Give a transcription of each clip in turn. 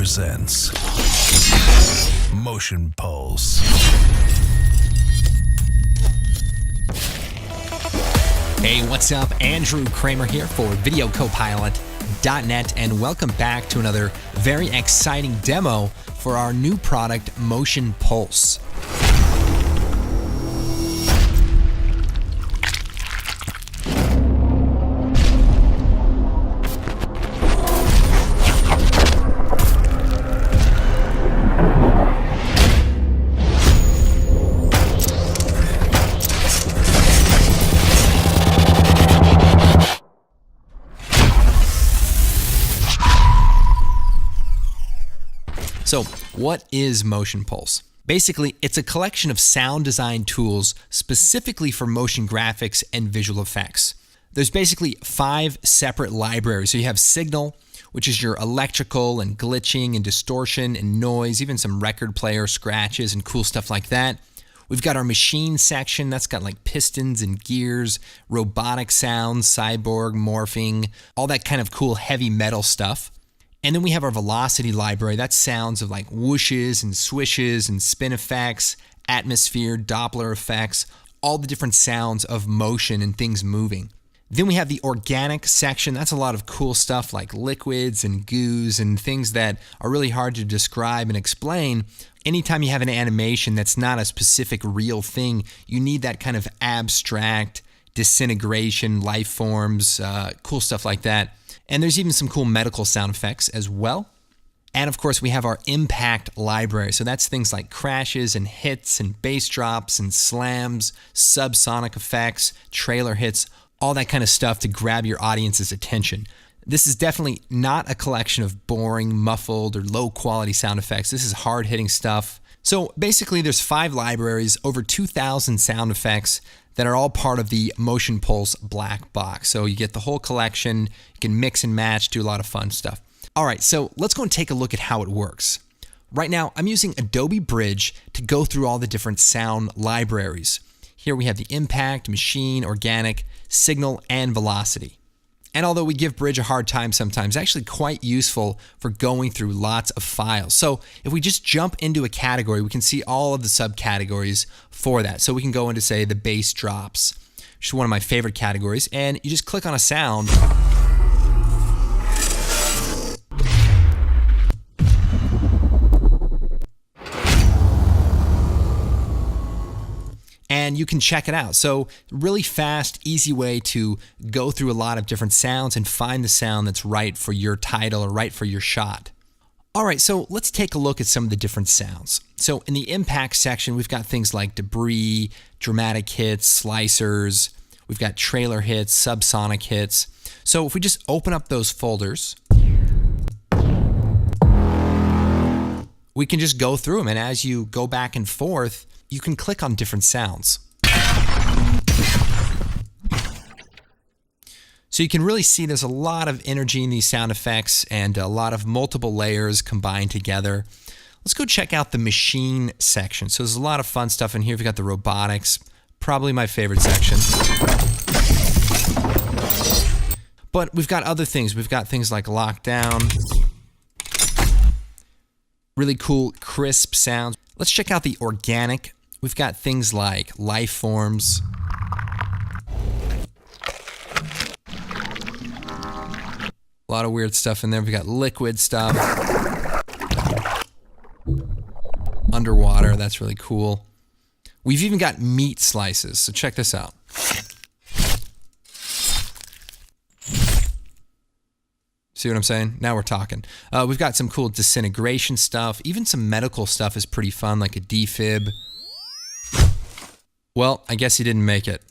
presents MotionPulse. Hey, what's up? Andrew Kramer here for VideoCopilot.net, and welcome back to another very exciting demo for our new product, MotionPulse. So, what is MotionPulse? Basically, it's a collection of sound design tools specifically for motion graphics and visual effects. There's basically 5 separate libraries. So you have Signal, which is your electrical and glitching and distortion and noise, even some record player scratches and cool stuff like that. We've got our machine section that's got like pistons and gears, robotic sounds, cyborg, morphing, all that kind of cool heavy metal stuff. And then we have our velocity library. That's sounds of like whooshes and swishes and spin effects, atmosphere, Doppler effects, all the different sounds of motion and things moving. Then we have the organic section. That's a lot of cool stuff like liquids and goos and things that are really hard to describe and explain. Anytime you have an animation that's not a specific real thing, you need that kind of abstract disintegration, life forms, cool stuff like that. And there's even some cool medical sound effects as well. And of course, we have our impact library. So that's things like crashes and hits and bass drops and slams, subsonic effects, trailer hits, all that kind of stuff to grab your audience's attention. This is definitely not a collection of boring, muffled, or low-quality sound effects. This is hard-hitting stuff. So basically, there's 5 libraries, over 2,000 sound effects that are all part of the MotionPulse BlackBox. So you get the whole collection, you can mix and match, do a lot of fun stuff. All right, so let's go and take a look at how it works. Right now, I'm using Adobe Bridge to go through all the different sound libraries. Here we have the impact, machine, organic, signal, and velocity. And although we give Bridge a hard time sometimes, it's actually quite useful for going through lots of files. So if we just jump into a category, we can see all of the subcategories for that. So we can go into, say, the bass drops, which is one of my favorite categories, and you just click on a sound. And you can check it out. So really fast, easy way to go through a lot of different sounds and find the sound that's right for your title or right for your shot. All right, so let's take a look at some of the different sounds. So in the impact section, we've got things like debris, dramatic hits, slicers. We've got trailer hits, subsonic hits. So if we just open up those folders, we can just go through them. And as you go back and forth, you can click on different sounds. So you can really see there's a lot of energy in these sound effects and a lot of multiple layers combined together. Let's go check out the machine section. So there's a lot of fun stuff in here. We've got the robotics, probably my favorite section. But we've got other things. We've got things like lockdown, really cool, crisp sounds. Let's check out the organic. We've got things like life forms. A lot of weird stuff in there. We've got liquid stuff. Underwater, that's really cool. We've even got meat slices, so check this out. See what I'm saying? Now we're talking. We've got some cool disintegration stuff. Even some medical stuff is pretty fun, like a defib. Well, I guess he didn't make it.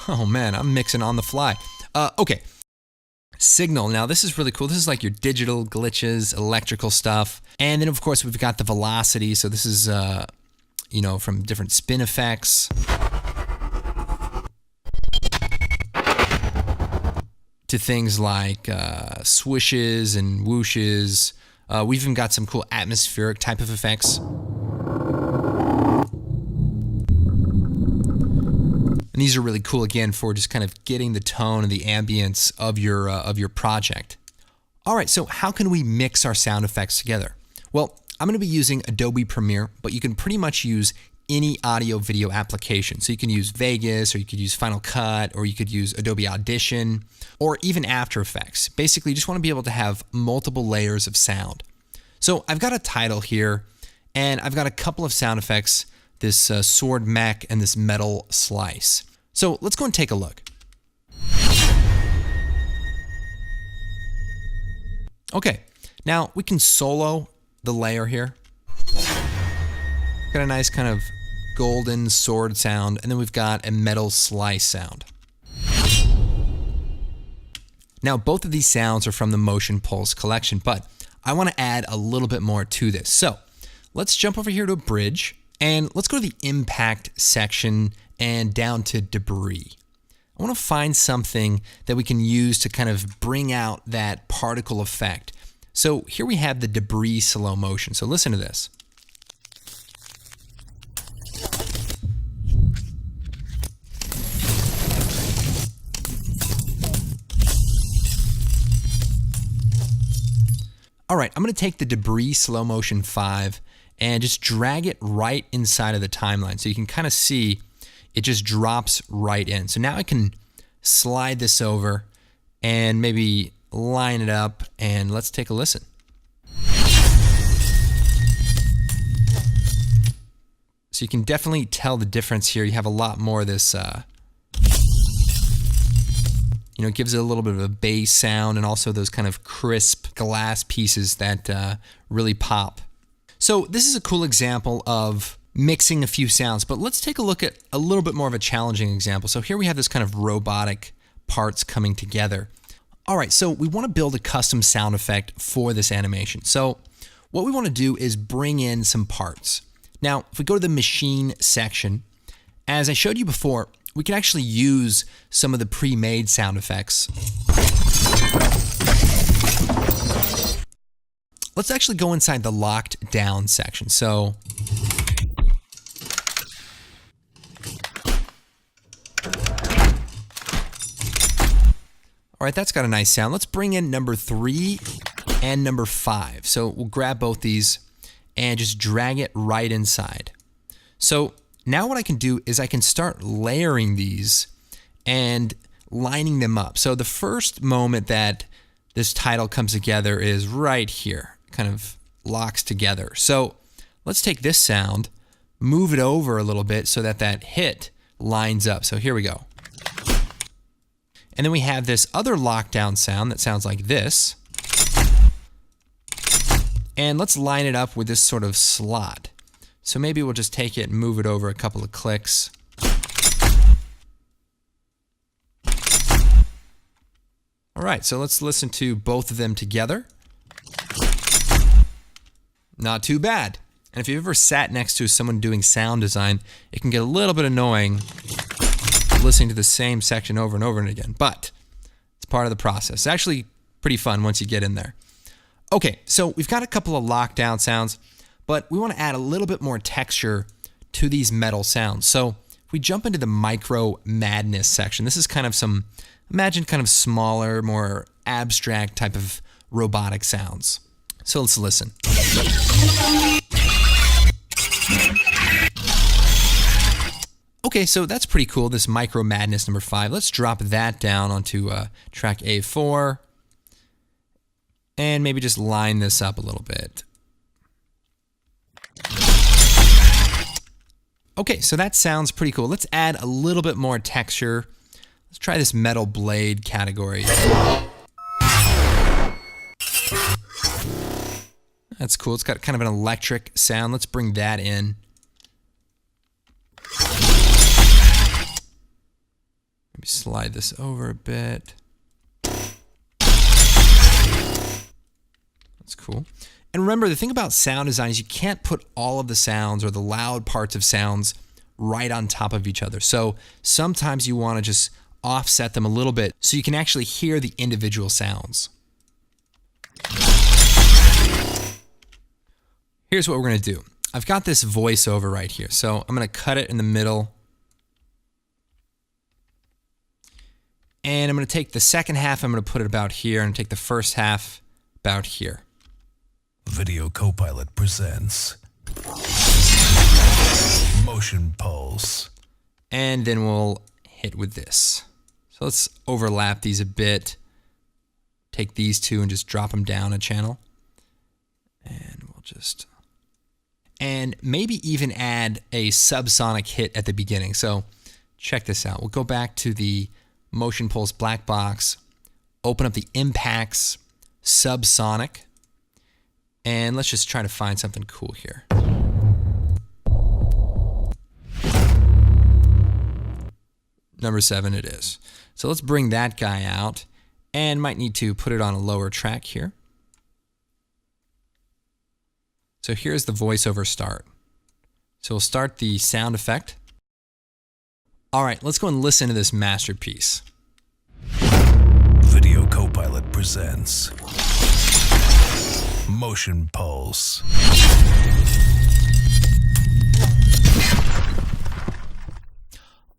Oh man, I'm mixing on the fly. Okay. Signal. Now this is really cool. This is like your digital glitches, electrical stuff. And then of course we've got the velocity. So this is, from different spin effects. To things like swishes and whooshes. We've even got some cool atmospheric type of effects. And these are really cool, again, for just kind of getting the tone and the ambience of your project. All right, so how can we mix our sound effects together? Well, I'm going to be using Adobe Premiere, but you can pretty much use any audio video application. So you can use Vegas, or you could use Final Cut, or you could use Adobe Audition, or even After Effects. Basically, you just want to be able to have multiple layers of sound. So I've got a title here, and I've got a couple of sound effects, this sword mech and this metal slice. So let's go and take a look. Okay, now we can solo the layer here. Got a nice kind of golden sword sound, and then we've got a metal slice sound. Now, both of these sounds are from the MotionPulse collection, but I want to add a little bit more to this. So let's jump over here to a bridge, and let's go to the impact section and down to debris. I want to find something that we can use to kind of bring out that particle effect. So here we have the debris slow motion. So listen to this. All right, I'm going to take the debris slow motion 5 and just drag it right inside of the timeline. So you can kind of see it just drops right in. So now I can slide this over and maybe line it up, and let's take a listen. So you can definitely tell the difference here. You have a lot more of this, it gives it a little bit of a bass sound, and also those kind of crisp glass pieces that really pop. So this is a cool example of mixing a few sounds, but let's take a look at a little bit more of a challenging example. So here we have this kind of robotic parts coming together. All right, so we want to build a custom sound effect for this animation. So what we want to do is bring in some parts. Now, if we go to the machine section, as I showed you before, we can actually use some of the pre-made sound effects. Let's actually go inside the locked down section. So all right, that's got a nice sound. Let's bring in number 3 and number 5. So we'll grab both these and just drag it right inside. So now what I can do is I can start layering these and lining them up. So the first moment that this title comes together is right here, kind of locks together. So let's take this sound, move it over a little bit so that that hit lines up. So here we go. And then we have this other lockdown sound that sounds like this. And let's line it up with this sort of slot. So maybe we'll just take it and move it over a couple of clicks. All right, so let's listen to both of them together. Not too bad. And if you've ever sat next to someone doing sound design, it can get a little bit annoying listening to the same section over and over and again, but it's part of the process. It's actually pretty fun once you get in there. Okay, so we've got a couple of lockdown sounds, but we want to add a little bit more texture to these metal sounds. So if we jump into the micro madness section, this is kind of some, imagine kind of smaller, more abstract type of robotic sounds. So let's listen. Okay, so that's pretty cool, this Micro Madness number 5. Let's drop that down onto track A4 and maybe just line this up a little bit. Okay, so that sounds pretty cool. Let's add a little bit more texture. Let's try this metal blade category. That's cool. It's got kind of an electric sound. Let's bring that in. Maybe slide this over a bit. That's cool. And remember, the thing about sound design is you can't put all of the sounds or the loud parts of sounds right on top of each other. So sometimes you want to just offset them a little bit so you can actually hear the individual sounds. Here's what we're going to do. I've got this voiceover right here. So I'm going to cut it in the middle. And I'm going to take the second half, I'm going to put it about here, and take the first half, about here. Video Copilot presents MotionPulse. And then we'll hit with this. So let's overlap these a bit. Take these two and just drop them down a channel. And we'll just... And maybe even add a subsonic hit at the beginning. So check this out. We'll go back to the MotionPulse BlackBox, open up the impacts subsonic, and let's just try to find something cool here. Number 7 it is. So let's bring that guy out, and might need to put it on a lower track here. So here's the voiceover start. So we'll start the sound effect. All right, let's go and listen to this masterpiece. Video Copilot presents MotionPulse.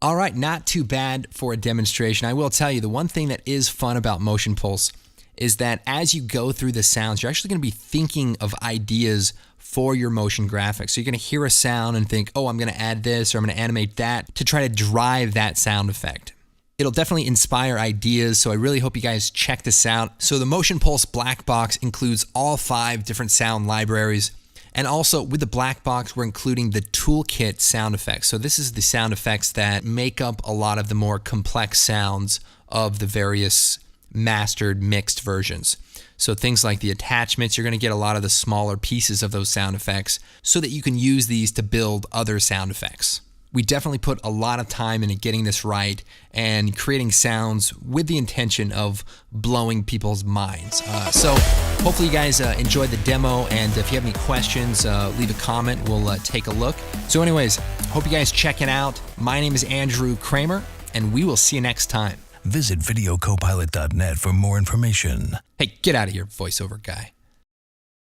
All right, not too bad for a demonstration. I will tell you, the one thing that is fun about MotionPulse is that as you go through the sounds, you're actually going to be thinking of ideas for your motion graphics. So you're going to hear a sound and think, oh, I'm going to add this or I'm going to animate that to try to drive that sound effect. It'll definitely inspire ideas, so I really hope you guys check this out. So the MotionPulse BlackBox includes all 5 different sound libraries. And also with the BlackBox, we're including the toolkit sound effects. So this is the sound effects that make up a lot of the more complex sounds of the various mastered mixed versions. So things like the attachments, you're going to get a lot of the smaller pieces of those sound effects so that you can use these to build other sound effects. We definitely put a lot of time into getting this right and creating sounds with the intention of blowing people's minds. So hopefully you guys enjoyed the demo, and if you have any questions, leave a comment. We'll take a look. So anyways, hope you guys check it out. My name is Andrew Kramer, and we will see you next time. Visit videocopilot.net for more information. Hey, get out of here, voiceover guy.